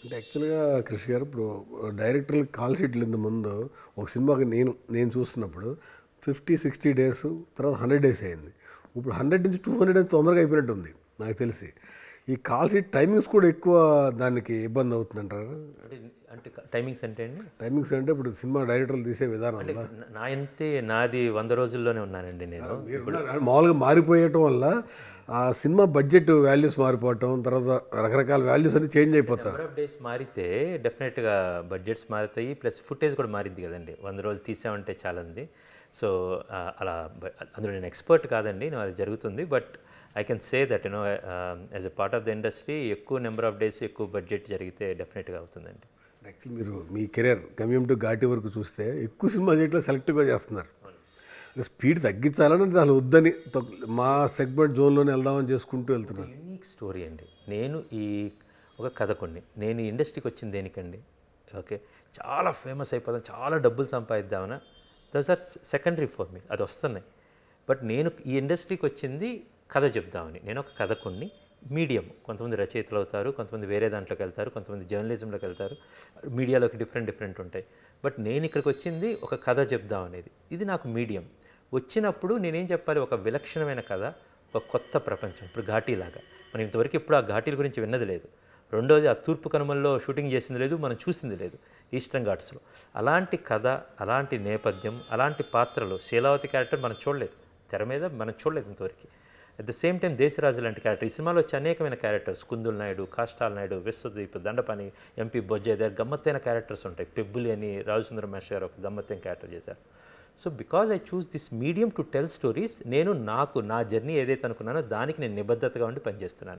అంటే యాక్చువల్‌గా కృషి గారు ఇప్పుడు డైరెక్టర్‌లకి కాల్ షీట్లు ఇంత ముందు ఒక సినిమాకి నేను చూస్తున్నప్పుడు 50, 60 డేస్ తర్వాత 100 డేస్ అయింది. ఇప్పుడు 100 నుంచి 200 డేస్ తొందరగా అయిపోయినట్టుంది నాకు తెలిసి. ఈ కాల్ షీట్ టైమింగ్స్ కూడా ఎక్కువ దానికి ఇబ్బంది అవుతుందంటారా? అంటే అంటే టైమింగ్స్ అంటే అండి టైమింగ్స్ అంటే ఇప్పుడు సినిమా డైరెక్టర్లు తీసే అంటే విధానంలో నాది 100 రోజుల్లోనే ఉన్నానండి నేను. మామూలుగా మారిపోయటం వల్ల ఆ సినిమా బడ్జెట్ వాల్యూస్ మారిపోవటం తర్వాత రకరకాల వాల్యూస్ అన్ని చేంజ్ అయిపోతాయి. నెంబర్ ఆఫ్ డేస్ మారితే డెఫినెట్గా బడ్జెట్స్ మారుతాయి, ప్లస్ ఫుటేజ్ కూడా మారిద్ది కదండి. 100 రోజులు తీసామంటే చాలంది. సో అలా అందులో నేను ఎక్స్పర్ట్ కాదండి, అది జరుగుతుంది. But I can say that as a part of the industry ఎక్కువ నెంబర్ ఆఫ్ డేస్ ఎక్కువ బడ్జెట్ జరిగితే డెఫినెట్గా అవుతుందండి. యాక్చువల్లీ మీరు మీ కెరీర్ గమ్యం టు ఘాటి వరకు చూస్తే ఎక్కువ సినిమా చేయట్లో సెలెక్టివ్గా చేస్తున్నారు. అంటే స్పీడ్ తగ్గించాలని అసలు వద్దని మా సెగ్మెంట్ జోన్లోనే వెళ్దామని చేసుకుంటూ వెళ్తున్నారు. యూనిక్ స్టోరీ అండి. నేను ఒక కథకుడిని. నేను ఈ ఇండస్ట్రీకి వచ్చింది దేనికండి? ఓకే, చాలా ఫేమస్ అయిపోదాం, చాలా డబ్బులు సంపాదిద్దామనా? Those are secondary for me, అది వస్తున్నాయి. బట్ నేను ఈ ఇండస్ట్రీకి వచ్చింది కథ చెప్దామని. నేను ఒక కథకుడిని. మీడియం, కొంతమంది రచయితలు అవుతారు, కొంతమంది వేరే దాంట్లోకి వెళ్తారు, కొంతమంది జర్నలిజంలోకి వెళ్తారు, మీడియాలోకి డిఫరెంట్ ఉంటాయి. బట్ నేను ఇక్కడికి వచ్చింది ఒక కథ చెప్దాం అనేది. ఇది నాకు మీడియం. వచ్చినప్పుడు నేనేం చెప్పాలి? ఒక విలక్షణమైన కథ, ఒక కొత్త ప్రపంచం. ఇప్పుడు ఘాటీలాగా మనం ఇంతవరకు ఇప్పుడు ఆ ఘాటీల గురించి విన్నది లేదు. రెండోది, ఆ తూర్పు కనుమల్లో షూటింగ్ చేసింది లేదు, మనం చూసింది లేదు ఈస్టర్న్ ఘాట్స్లో. అలాంటి కథ, అలాంటి నేపథ్యం, అలాంటి పాత్రలు. శీలావతి క్యారెక్టర్ మనం చూడలేదు, తెర మీద మనం చూడలేదు ఇంతవరకు. At the same time Desaraju లాంటి క్యారెక్టర్. ఈ సినిమాలో వచ్చే అనేకమైన క్యారెక్టర్స్, కుందుల్ నాయుడు, కాష్టాల్ నాయుడు, విశ్వదీప్, దండపాని, ఎంపీ బొజ్జయ్య దగ్గర గమ్మత్తైన క్యారెక్టర్స్ ఉంటాయి. పెబ్బులి అని రాజసుందరం మాస్టర్ గారు ఒక గమ్మత్తైన క్యారెక్టర్ చేశారు. So because I choose this medium to tell stories, నేను నా జర్నీ ఏదైతే అనుకున్నానో దానికి నేను నిబద్ధతగా ఉండి పనిచేస్తున్నాను.